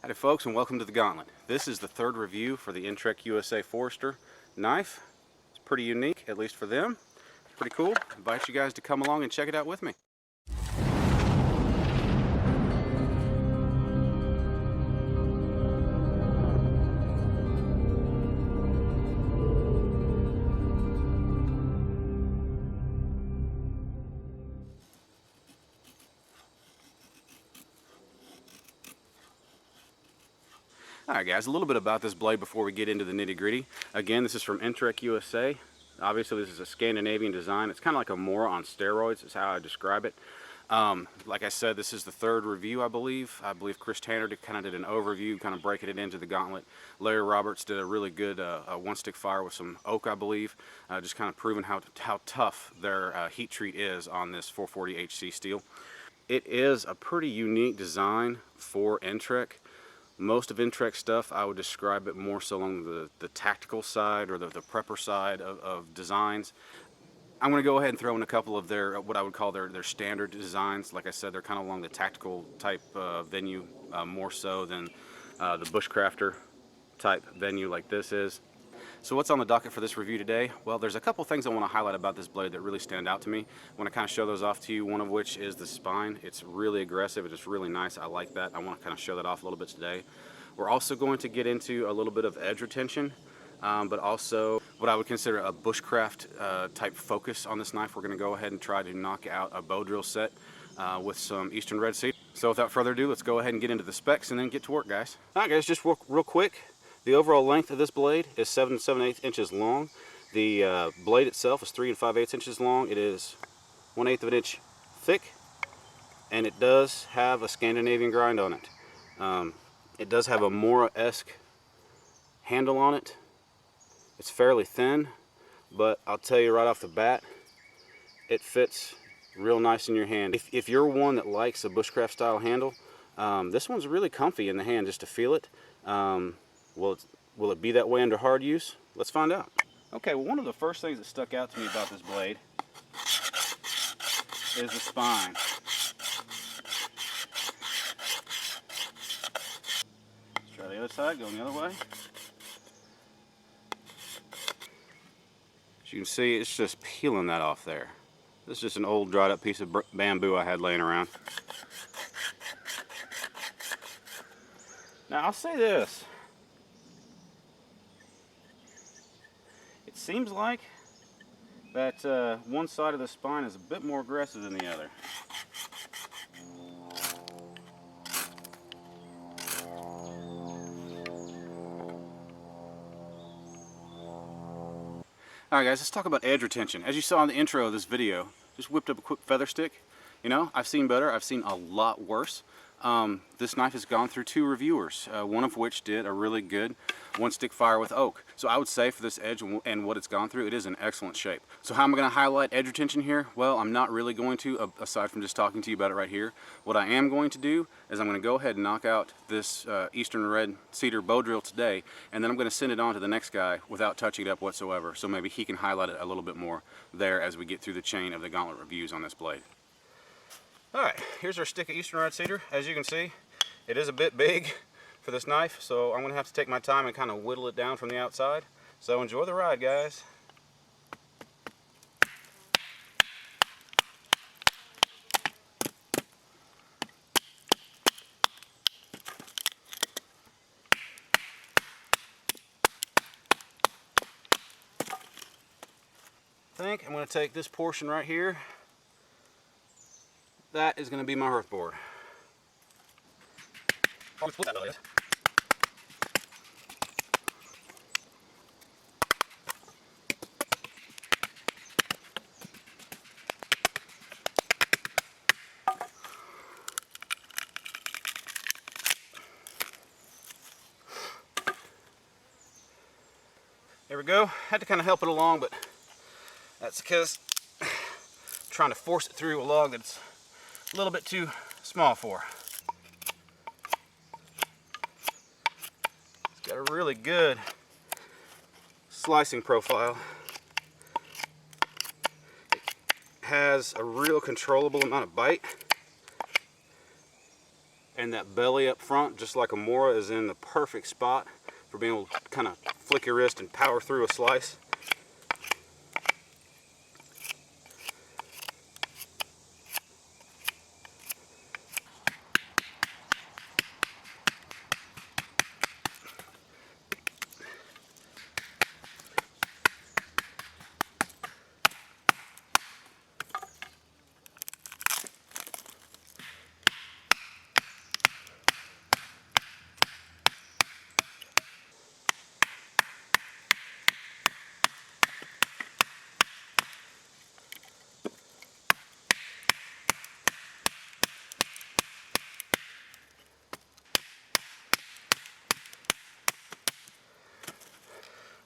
Howdy folks, and welcome to the Gauntlet. This is the third review for the Entrek Forester knife. It's pretty unique, at least for them. It's pretty cool. I invite you guys to come along and check it out with me. Alright guys, a little bit about this blade before we get into the nitty-gritty. Again, this is from Entrek USA. Obviously this is a Scandinavian design. It's kind of like a Mora on steroids is how I describe it. Like I said, this is the third review, I believe. I believe Chris Tanner kind of did an overview, kind of breaking it into the Gauntlet. Larry Roberts did a really good one-stick fire with some oak, I believe. Just kind of proving how tough their heat treat is on this 440 HC steel. It is a pretty unique design for Entrek. Most of Entrek stuff, I would describe it more so along the tactical side or the prepper side of designs. I'm going to go ahead and throw in a couple of their, what I would call their standard designs. Like I said, they're kind of along the tactical type venue, more so than the bushcrafter type venue like this is. So what's on the docket for this review today? Well, there's a couple things I want to highlight about this blade that really stand out to me. I want to kind of show those off to you, one of which is the spine. It's really aggressive, it's really nice, I like that. I want to kind of show that off a little bit today. We're also going to get into a little bit of edge retention, but also what I would consider a bushcraft type focus on this knife. We're going to go ahead and try to knock out a bow drill set with some Eastern Red Cedar. So without further ado, let's go ahead and get into the specs and then get to work, guys. Alright guys, just real quick. The overall length of this blade is 7 7/8 inches long. The blade itself is 3 5/8 inches long. It is 1/8 of an inch thick, and it does have a Scandinavian grind on it. It does have a Mora-esque handle on it. It's fairly thin, but I'll tell you right off the bat, it fits real nice in your hand. If you're one that likes a bushcraft style handle, this one's really comfy in the hand just to feel it. Will it be that way under hard use? Let's find out. Okay, well, one of the first things that stuck out to me about this blade is the spine. Let's try the other side, going the other way. As you can see, it's just peeling that off there. This is just an old dried up piece of bamboo I had laying around. Now I'll say this. It seems like that one side of the spine is a bit more aggressive than the other. Alright guys, let's talk about edge retention. As you saw in the intro of this video, just whipped up a quick feather stick. You know, I've seen better, I've seen a lot worse. This knife has gone through 2 reviewers, one of which did a really good one-stick fire with oak. So I would say for this edge and what it's gone through, it is in excellent shape. So how am I going to highlight edge retention here? Well, I'm not really going to, aside from just talking to you about it right here. What I am going to do is I'm going to go ahead and knock out this Eastern Red Cedar bow drill today, and then I'm going to send it on to the next guy without touching it up whatsoever. So maybe he can highlight it a little bit more there as we get through the chain of the Gauntlet reviews on this blade. Alright, here's our stick of Eastern Red Cedar. As you can see, it is a bit big for this knife, so I'm going to have to take my time and kind of whittle it down from the outside. So enjoy the ride, guys. I think I'm going to take this portion right here. That is going to be my hearth board. There we go. Had to kind of help it along, but that's because I'm trying to force it through a log that's a little bit too small for. It's got a really good slicing profile. It has a real controllable amount of bite. And that belly up front, just like a Mora, is in the perfect spot for being able to kind of flick your wrist and power through a slice.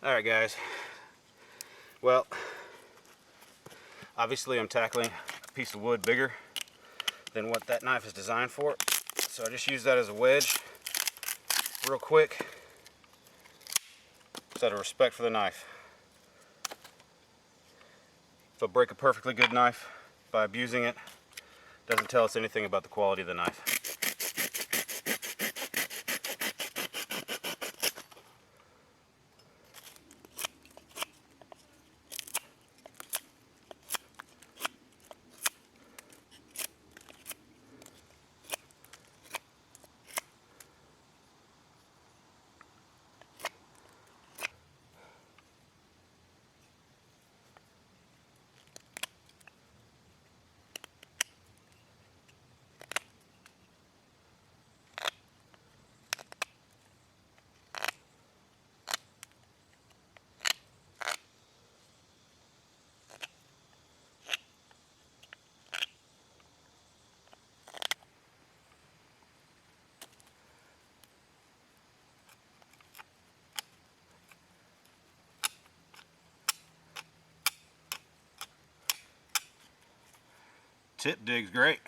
Alright guys, well, obviously I'm tackling a piece of wood bigger than what that knife is designed for, so I just use that as a wedge real quick, just out of respect for the knife. If I break a perfectly good knife by abusing it, doesn't tell us anything about the quality of the knife. Tip dig's great.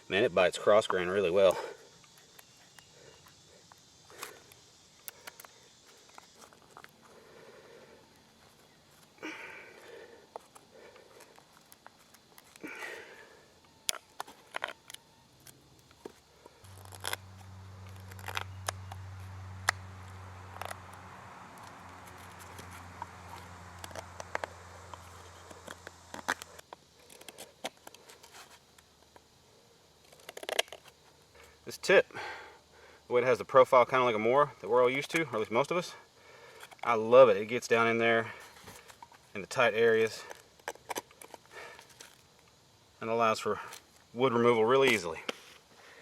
Man, it bites cross grain really well. This tip, the way it has the profile kind of like a Mora that we're all used to, or at least most of us, I love it. It gets down in there in the tight areas and allows for wood removal really easily.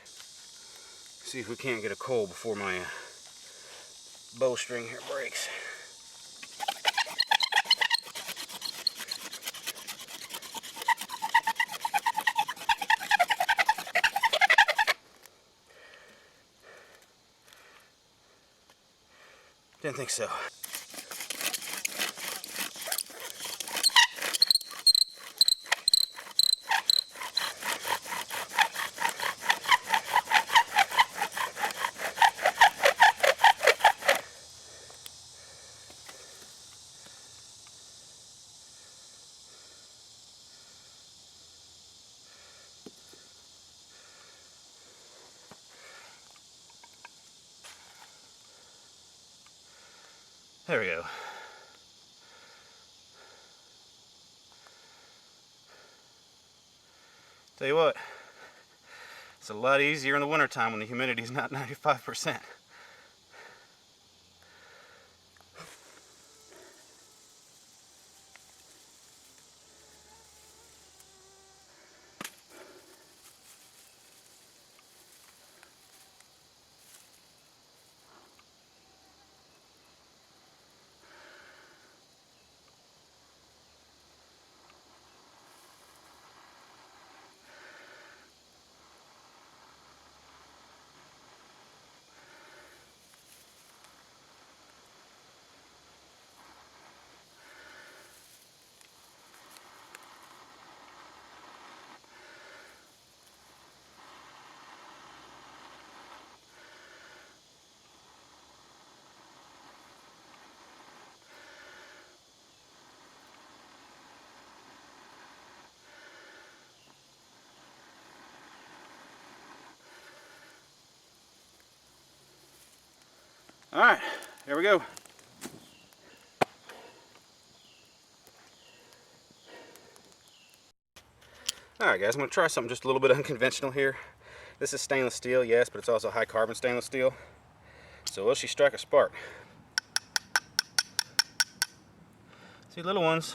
See if we can't get a coal before my bowstring here breaks. Didn't think so. There we go. Tell you what, it's a lot easier in the wintertime when the humidity's not 95%. All right, here we go. All right, guys, I'm gonna try something just a little bit unconventional here. This is stainless steel, yes, but it's also high carbon stainless steel. So will she strike a spark? See, little ones.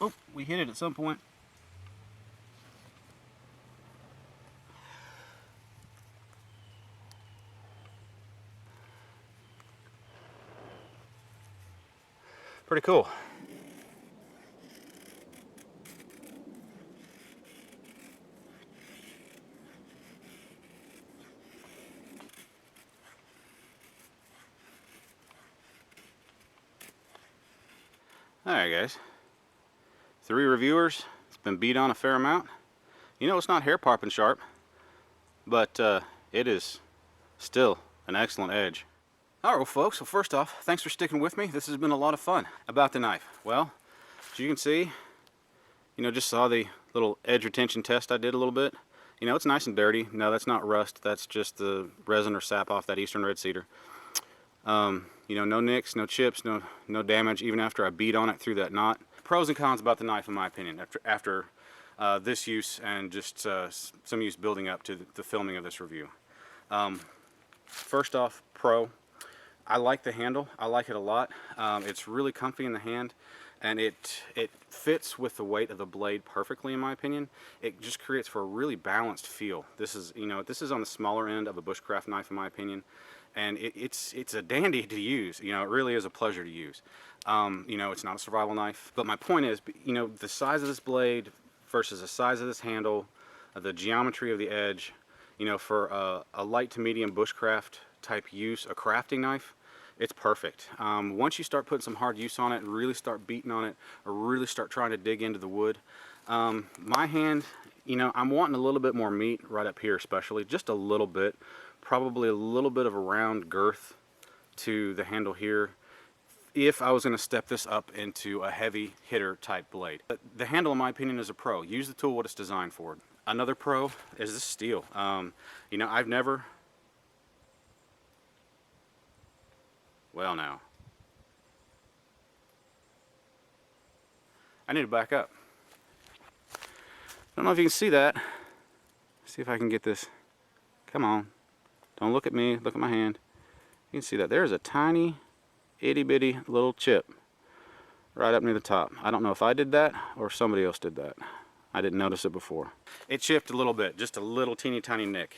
Oh, we hit it at some point. Pretty cool. All right, guys. 3 reviewers. It's been beat on a fair amount. You know, it's not hair popping sharp, but it is still an excellent edge. All right, well, folks, well, first off, thanks for sticking with me. This has been a lot of fun. About the knife. Well, as you can see, you know, just saw the little edge retention test I did a little bit. You know, it's nice and dirty. No, that's not rust. That's just the resin or sap off that Eastern Red Cedar. You know, no nicks, no chips, no damage, even after I beat on it through that knot. Pros and cons about the knife, in my opinion, after this use and just some use building up to the filming of this review. First off, pro. I like the handle. I like it a lot. It's really comfy in the hand, and it fits with the weight of the blade perfectly, in my opinion. It just creates for a really balanced feel. This is, you know, this is on the smaller end of a bushcraft knife, in my opinion, and it's a dandy to use. You know, it really is a pleasure to use. You know, it's not a survival knife, but my point is, you know, the size of this blade versus the size of this handle, the geometry of the edge, you know, for a light to medium bushcraft type use, a crafting knife, it's perfect. Once you start putting some hard use on it and really start beating on it, or really start trying to dig into the wood, my hand, you know, I'm wanting a little bit more meat right up here, especially just a little bit, probably a little bit of a round girth to the handle here, if I was going to step this up into a heavy hitter type blade. But the handle, in my opinion, is a pro. Use the tool what it's designed for. Another pro is the steel. You know, I've never, well, now I need to back up. I don't know if you can see that. See if I can get this. Come on, don't look at me, look at my hand. You can see that there's a tiny itty bitty little chip right up near the top. I don't know if I did that or if somebody else did that. I didn't notice it before. It chipped a little bit, just a little teeny tiny nick.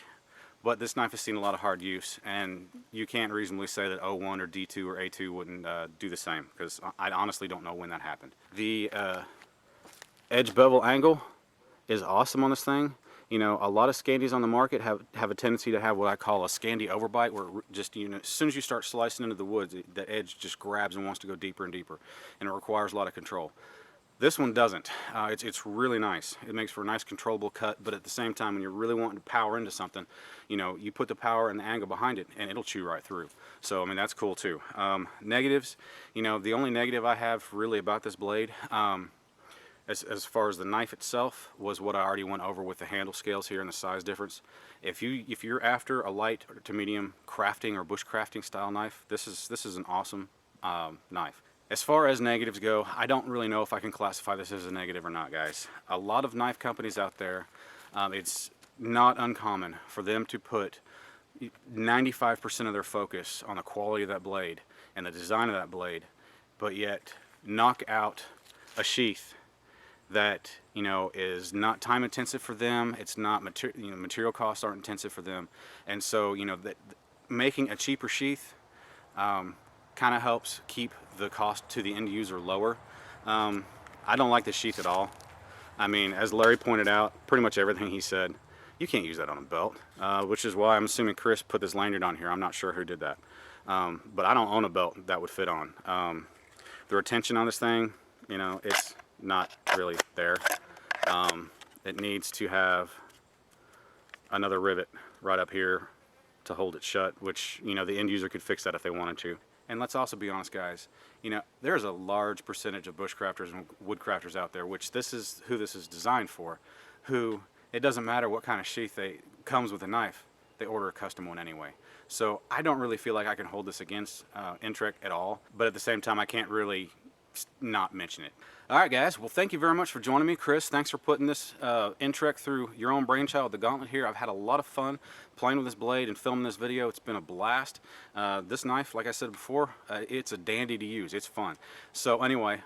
But this knife has seen a lot of hard use, and you can't reasonably say that O1 or D2 or A2 wouldn't do the same, because I honestly don't know when that happened. The edge bevel angle is awesome on this thing. You know, a lot of Scandies on the market have a tendency to have what I call a Scandi overbite, where it just, you know, as soon as you start slicing into the wood, the edge just grabs and wants to go deeper and deeper, and it requires a lot of control. This one doesn't. It's really nice. It makes for a nice controllable cut, but at the same time, when you're really wanting to power into something, you know, you put the power and the angle behind it, and it'll chew right through. So, I mean, that's cool too. Negatives, you know, the only negative I have really about this blade, as far as the knife itself, was what I already went over with the handle scales here and the size difference. If you're after a light to medium crafting or bushcrafting style knife, this is an awesome knife. As far as negatives go, I don't really know if I can classify this as a negative or not, guys. A lot of knife companies out there, it's not uncommon for them to put 95% of their focus on the quality of that blade and the design of that blade, but yet knock out a sheath that, you know, is not time intensive for them. It's not material costs aren't intensive for them, and so, you know, that making a cheaper sheath kind of helps keep the cost to the end user lower. I don't like the sheath at all. I mean, as Larry pointed out, pretty much everything he said, you can't use that on a belt, which is why I'm assuming Chris put this lanyard on here. I'm not sure who did that. but I don't own a belt that would fit on. The retention on this thing, you know, it's not really there. It needs to have another rivet right up here to hold it shut, which, you know, the end user could fix that if they wanted to. And let's also be honest, guys, you know, there's a large percentage of bushcrafters and woodcrafters out there, which this is who this is designed for, who it doesn't matter what kind of sheath comes with a knife, they order a custom one anyway. So I don't really feel like I can hold this against Entrek at all, but at the same time I can't really not mention it. Alright guys, well thank you very much for joining me. Chris, thanks for putting this Entrek through your own brainchild, the Gauntlet here. I've had a lot of fun playing with this blade and filming this video. It's been a blast. This knife, like I said before, it's a dandy to use. It's fun. So anyway,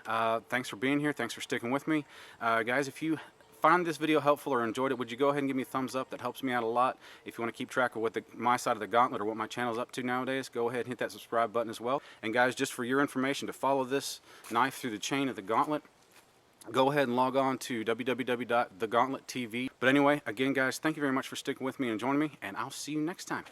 thanks for being here. Thanks for sticking with me. Guys, if you find this video helpful or enjoyed it, would you go ahead and give me a thumbs up? That helps me out a lot. If you want to keep track of what my side of the Gauntlet or what my channel's up to nowadays, go ahead and hit that subscribe button as well. And guys, just for your information, to follow this knife through the chain of the Gauntlet, go ahead and log on to www.thegauntlettv. But anyway, again guys, thank you very much for sticking with me and joining me, and I'll see you next time.